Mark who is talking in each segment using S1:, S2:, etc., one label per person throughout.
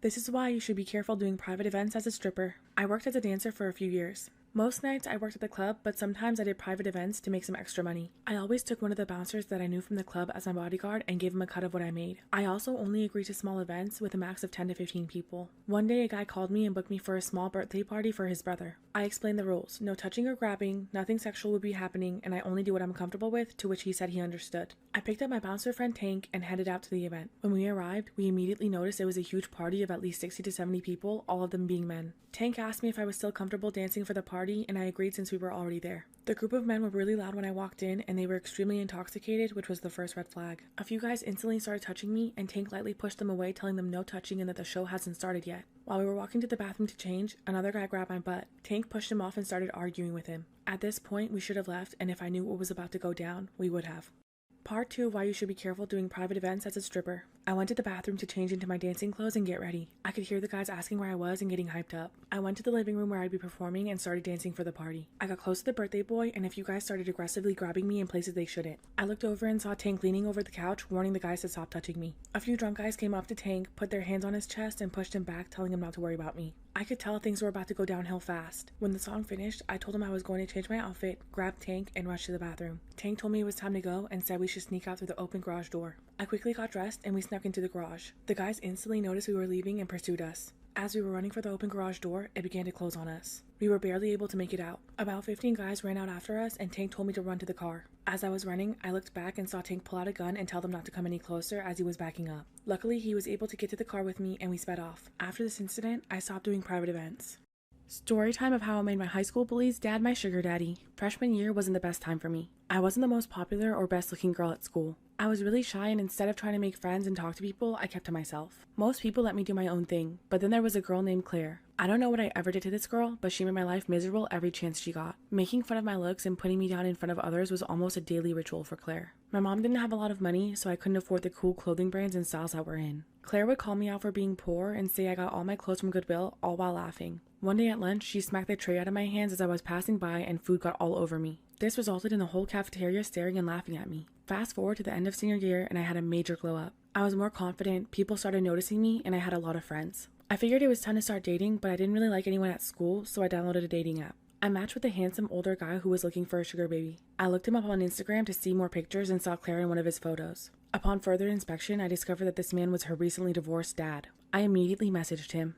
S1: This is why you should be careful doing private events as a stripper. I worked as a dancer for a few years. Most nights I worked at the club, but sometimes I did private events to make some extra money. I always took one of the bouncers that I knew from the club as my bodyguard and gave him a cut of what I made. I also only agreed to small events with a max of 10 to 15 people. One day a guy called me and booked me for a small birthday party for his brother. I explained the rules. No touching or grabbing, nothing sexual would be happening, and I only do what I'm comfortable with, to which he said he understood. I picked up my bouncer friend Tank and headed out to the event. When we arrived, we immediately noticed it was a huge party of at least 60 to 70 people, all of them being men. Tank asked me if I was still comfortable dancing for the party, and I agreed since we were already there. The group of men were really loud when I walked in, and they were extremely intoxicated, which was the first red flag. A few guys instantly started touching me, and Tank lightly pushed them away, telling them no touching and that the show hasn't started yet. While we were walking to the bathroom to change, another guy grabbed my butt. Tank pushed him off and started arguing with him. At this point, we should have left, and if I knew what was about to go down, we would have. Part 2 of why you should be careful doing private events as a stripper. I went to the bathroom to change into my dancing clothes and get ready. I could hear the guys asking where I was and getting hyped up. I went to the living room where I'd be performing and started dancing for the party. I got close to the birthday boy and a few guys started aggressively grabbing me in places they shouldn't. I looked over and saw Tank leaning over the couch, warning the guys to stop touching me. A few drunk guys came up to Tank, put their hands on his chest and pushed him back, telling him not to worry about me. I could tell things were about to go downhill fast. When the song finished, I told him I was going to change my outfit, grab Tank, and rush to the bathroom. Tank told me it was time to go and said we should sneak out through the open garage door. I quickly got dressed and we snuck into the garage. The guys instantly noticed we were leaving and pursued us. As we were running for the open garage door, it began to close on us. We were barely able to make it out. About 15 guys ran out after us and Tank told me to run to the car. As I was running, I looked back and saw Tank pull out a gun and tell them not to come any closer as he was backing up. Luckily, he was able to get to the car with me and we sped off. After this incident, I stopped doing private events. Story time of how I made my high school bully's dad my sugar daddy. Freshman year wasn't the best time for me. I wasn't the most popular or best looking girl at school. I was really shy and instead of trying to make friends and talk to people, I kept to myself. Most people let me do my own thing, but then there was a girl named Claire. I don't know what I ever did to this girl, but she made my life miserable every chance she got. Making fun of my looks and putting me down in front of others was almost a daily ritual for Claire. My mom didn't have a lot of money, so I couldn't afford the cool clothing brands and styles that were in. Claire would call me out for being poor and say I got all my clothes from Goodwill, all while laughing. One day at lunch, she smacked the tray out of my hands as I was passing by and food got all over me. This resulted in the whole cafeteria staring and laughing at me. Fast forward to the end of senior year and I had a major glow up. I was more confident, people started noticing me, and I had a lot of friends. I figured it was time to start dating, but I didn't really like anyone at school, so I downloaded a dating app. I matched with a handsome older guy who was looking for a sugar baby. I looked him up on Instagram to see more pictures and saw Claire in one of his photos. Upon further inspection, I discovered that this man was her recently divorced dad. I immediately messaged him.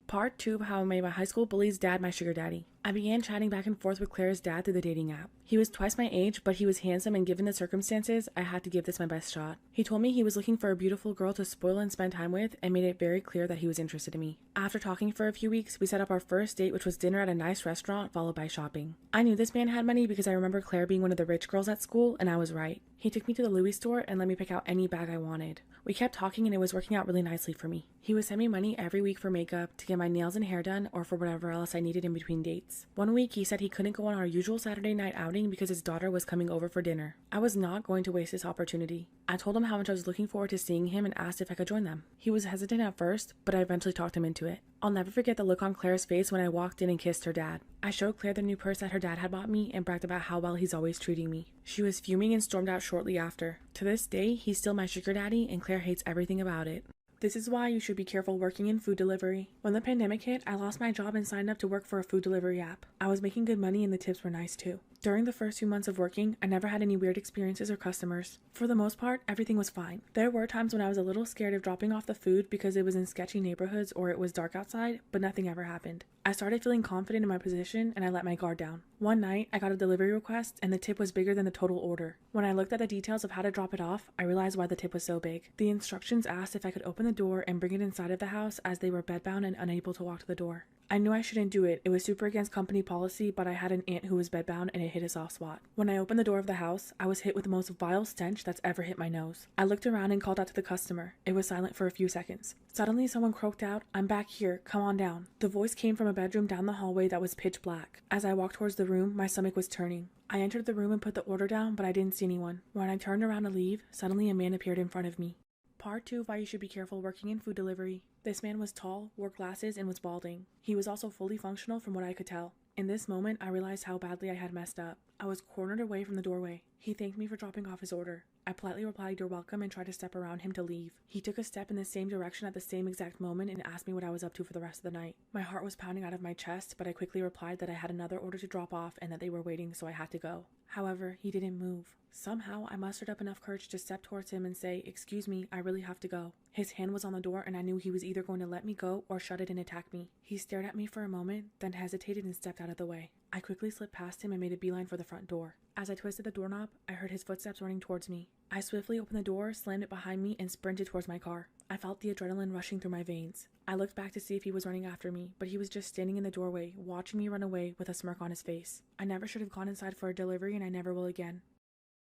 S1: Part 2 of how I made my high school bully's dad my sugar daddy. I began chatting back and forth with Claire's dad through the dating app. He was twice my age, but he was handsome and given the circumstances, I had to give this my best shot. He told me he was looking for a beautiful girl to spoil and spend time with and made it very clear that he was interested in me. After talking for a few weeks, we set up our first date, which was dinner at a nice restaurant followed by shopping. I knew this man had money because I remember Claire being one of the rich girls at school, and I was right. He took me to the Louis store and let me pick out any bag I wanted. We kept talking and it was working out really nicely for me. He would send me money every week for makeup, to get my nails and hair done, or for whatever else I needed in between dates. One week he said he couldn't go on our usual Saturday night outing because his daughter was coming over for dinner. I was not going to waste this opportunity. I told him how much I was looking forward to seeing him and asked if I could join them. He was hesitant at first, but I eventually talked him into it. I'll never forget the look on Claire's face when I walked in and kissed her dad. I showed Claire the new purse that her dad had bought me and bragged about how well he's always treating me. She was fuming and stormed out shortly after. To this day, he's still my sugar daddy and Claire hates everything about it. This is why you should be careful working in food delivery. When the pandemic hit, I lost my job and signed up to work for a food delivery app. I was making good money and the tips were nice too. During the first few months of working, I never had any weird experiences or customers. For the most part, everything was fine. There were times when I was a little scared of dropping off the food because it was in sketchy neighborhoods or it was dark outside, but nothing ever happened. I started feeling confident in my position and I let my guard down. One night, I got a delivery request and the tip was bigger than the total order. When I looked at the details of how to drop it off, I realized why the tip was so big. The instructions asked if I could open the door and bring it inside of the house as they were bedbound and unable to walk to the door. I knew I shouldn't do it. It was super against company policy, but I had an aunt who was bedbound and it hit a soft spot. When I opened the door of the house, I was hit with the most vile stench that's ever hit my nose. I looked around and called out to the customer. It was silent for a few seconds. Suddenly, someone croaked out, "I'm back here, come on down." The voice came from a bedroom down the hallway that was pitch black. As I walked towards the room, my stomach was turning. I entered the room and put the order down, but I didn't see anyone. When I turned around to leave, suddenly a man appeared in front of me. Part 2 of why you should be careful working in food delivery. This man was tall, wore glasses, and was balding. He was also fully functional from what I could tell. In this moment, I realized how badly I had messed up. I was cornered away from the doorway. He thanked me for dropping off his order. I politely replied, "You're welcome," and tried to step around him to leave. He took a step in the same direction at the same exact moment and asked me what I was up to for the rest of the night. My heart was pounding out of my chest, but I quickly replied that I had another order to drop off and that they were waiting, so I had to go. However, he didn't move. Somehow, I mustered up enough courage to step towards him and say, "Excuse me, I really have to go." His hand was on the door and I knew he was either going to let me go or shut it and attack me. He stared at me for a moment, then hesitated and stepped out of the way. I quickly slipped past him and made a beeline for the front door. As I twisted the doorknob, I heard his footsteps running towards me. I swiftly opened the door, slammed it behind me, and sprinted towards my car. I felt the adrenaline rushing through my veins. I looked back to see if he was running after me, but he was just standing in the doorway, watching me run away with a smirk on his face. I never should have gone inside for a delivery, and I never will again.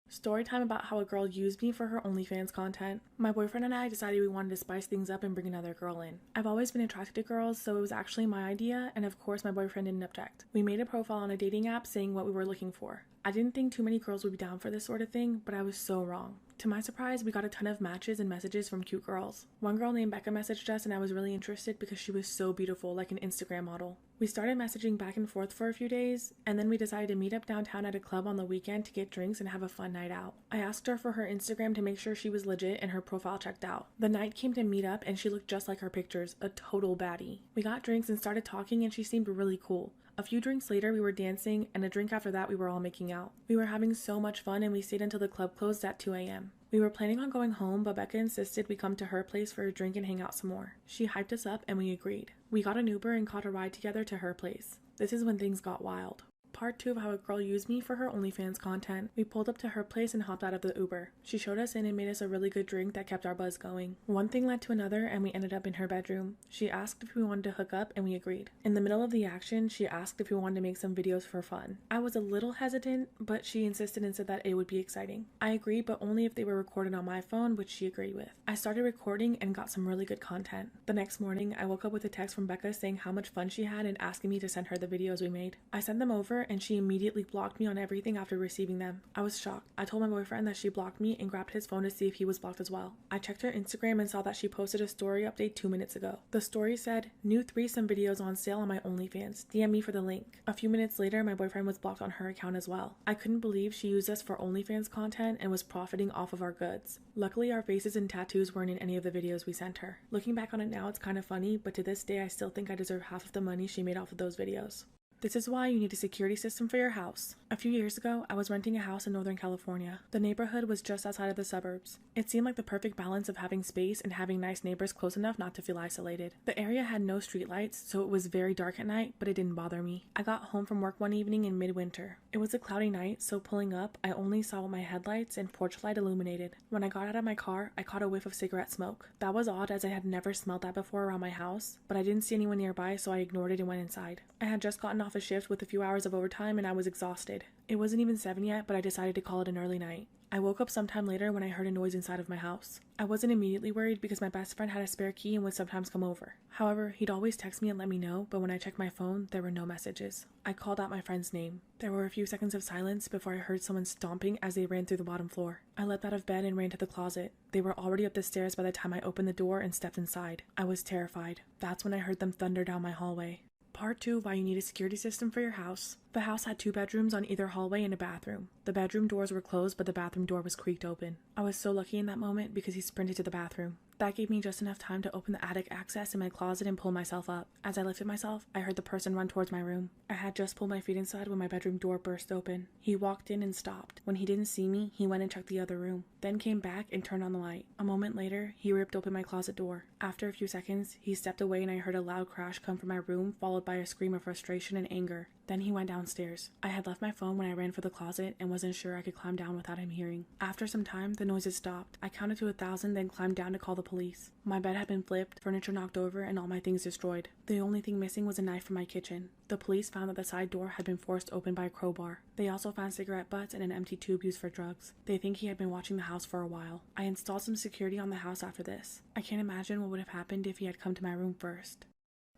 S1: Story time about how a girl used me for her OnlyFans content. My boyfriend and I decided we wanted to spice things up and bring another girl in. I've always been attracted to girls, so it was actually my idea, and of course my boyfriend didn't object. We made a profile on a dating app saying what we were looking for. I didn't think too many girls would be down for this sort of thing, but I was so wrong. To my surprise, we got a ton of matches and messages from cute girls. One girl named Becca messaged us and I was really interested because she was so beautiful, like an Instagram model. We started messaging back and forth for a few days, and then we decided to meet up downtown at a club on the weekend to get drinks and have a fun night out. I asked her for her Instagram to make sure she was legit and her profile checked out. The night came to meet up and she looked just like her pictures, a total baddie. We got drinks and started talking and she seemed really cool. A few drinks later, we were dancing, and a drink after that, we were all making out. We were having so much fun, and we stayed until the club closed at 2 a.m. We were planning on going home, but Becca insisted we come to her place for a drink and hang out some more. She hyped us up, and we agreed. We got an Uber and caught a ride together to her place. This is when things got wild. Part 2 of how a girl used me for her OnlyFans content. We pulled up to her place and hopped out of the Uber. She showed us in and made us a really good drink that kept our buzz going. One thing led to another and we ended up in her bedroom. She asked if we wanted to hook up and we agreed. In the middle of the action, she asked if we wanted to make some videos for fun. I was a little hesitant, but she insisted and said that it would be exciting. I agreed, but only if they were recorded on my phone, which she agreed with. I started recording and got some really good content. The next morning, I woke up with a text from Becca saying how much fun she had and asking me to send her the videos we made. I sent them over and she immediately blocked me on everything after receiving them. I was shocked. I told my boyfriend that she blocked me and grabbed his phone to see if he was blocked as well. I checked her Instagram and saw that she posted a story update 2 minutes ago. The story said, "New threesome videos on sale on my OnlyFans. DM me for the link." A few minutes later, my boyfriend was blocked on her account as well. I couldn't believe she used us for OnlyFans content and was profiting off of our goods. Luckily, our faces and tattoos weren't in any of the videos we sent her. Looking back on it now, it's kind of funny, but to this day, I still think I deserve half of the money she made off of those videos. This is why you need a security system for your house. A few years ago, I was renting a house in Northern California. The neighborhood was just outside of the suburbs. It seemed like the perfect balance of having space and having nice neighbors close enough not to feel isolated. The area had no streetlights, so it was very dark at night, but it didn't bother me. I got home from work one evening in midwinter. It was a cloudy night, so pulling up, I only saw what my headlights and porch light illuminated. When I got out of my car, I caught a whiff of cigarette smoke. That was odd as I had never smelled that before around my house, but I didn't see anyone nearby, so I ignored it and went inside. I had just gotten off a shift with a few hours of overtime and I was exhausted. It wasn't even 7 yet, but I decided to call it an early night. I woke up sometime later when I heard a noise inside of my house. I wasn't immediately worried because my best friend had a spare key and would sometimes come over. However, he'd always text me and let me know, but when I checked my phone, there were no messages. I called out my friend's name. There were a few seconds of silence before I heard someone stomping as they ran through the bottom floor. I leapt out of bed and ran to the closet. They were already up the stairs by the time I opened the door and stepped inside. I was terrified. That's when I heard them thunder down my hallway. Part 2 of why you need a security system for your house. The house had 2 bedrooms on either hallway and a bathroom. The bedroom doors were closed, but the bathroom door was creaked open. I was so lucky in that moment because he sprinted to the bathroom. That gave me just enough time to open the attic access in my closet and pull myself up. As I lifted myself, I heard the person run towards my room. I had just pulled my feet inside when my bedroom door burst open. He walked in and stopped. When he didn't see me, he went and checked the other room, then came back and turned on the light. A moment later, he ripped open my closet door. After a few seconds, he stepped away and I heard a loud crash come from my room, followed by a scream of frustration and anger. Then he went downstairs. I had left my phone when I ran for the closet and wasn't sure I could climb down without him hearing. After some time, the noises stopped. I counted to 1,000, then climbed down to call the police. My bed had been flipped, furniture knocked over, and all my things destroyed. The only thing missing was a knife from my kitchen. The police found that the side door had been forced open by a crowbar. They also found cigarette butts and an empty tube used for drugs. They think he had been watching the house for a while. I installed some security on the house after this. I can't imagine what would have happened if he had come to my room first.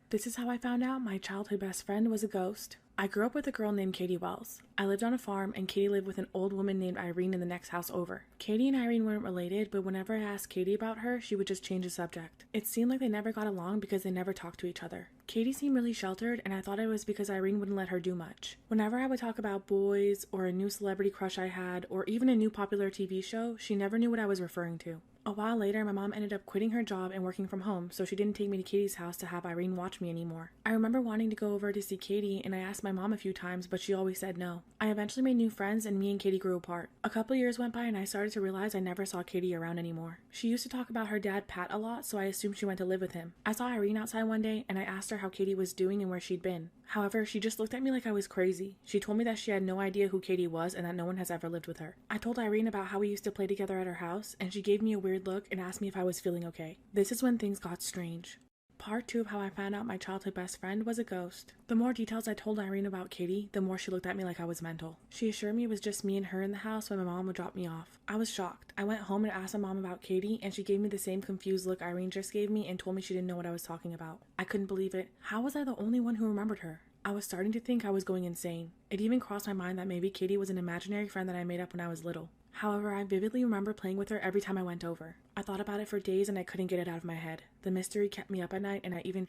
S1: This is how I found out my childhood best friend was a ghost. I grew up with a girl named Katie Wells. I lived on a farm, and Katie lived with an old woman named Irene in the next house over. Katie and Irene weren't related, but whenever I asked Katie about her, she would just change the subject. It seemed like they never got along because they never talked to each other. Katie seemed really sheltered, and I thought it was because Irene wouldn't let her do much. Whenever I would talk about boys, or a new celebrity crush I had, or even a new popular TV show, she never knew what I was referring to. A while later, my mom ended up quitting her job and working from home, so she didn't take me to Katie's house to have Irene watch me anymore. I remember wanting to go over to see Katie, and I asked my mom a few times, but she always said no. I eventually made new friends, and me and Katie grew apart. A couple years went by, and I started to realize I never saw Katie around anymore. She used to talk about her dad, Pat, a lot, so I assumed she went to live with him. I saw Irene outside one day, and I asked her how Katie was doing and where she'd been. However, she just looked at me like I was crazy. She told me that she had no idea who Katie was and that no one has ever lived with her. I told Irene about how we used to play together at her house, and she gave me a weird look and asked me if I was feeling okay. This is when things got strange. Part 2 of how I found out my childhood best friend was a ghost. The more details I told Irene about Katie, the more she looked at me like I was mental. She assured me it was just me and her in the house when my mom would drop me off. I was shocked. I went home and asked my mom about Katie, and she gave me the same confused look Irene just gave me and told me she didn't know what I was talking about. I couldn't believe it. How was I the only one who remembered her? I was starting to think I was going insane. It even crossed my mind that maybe Katie was an imaginary friend that I made up when I was little. However, I vividly remember playing with her every time I went over. I thought about it for days and I couldn't get it out of my head. The mystery kept me up at night, and I even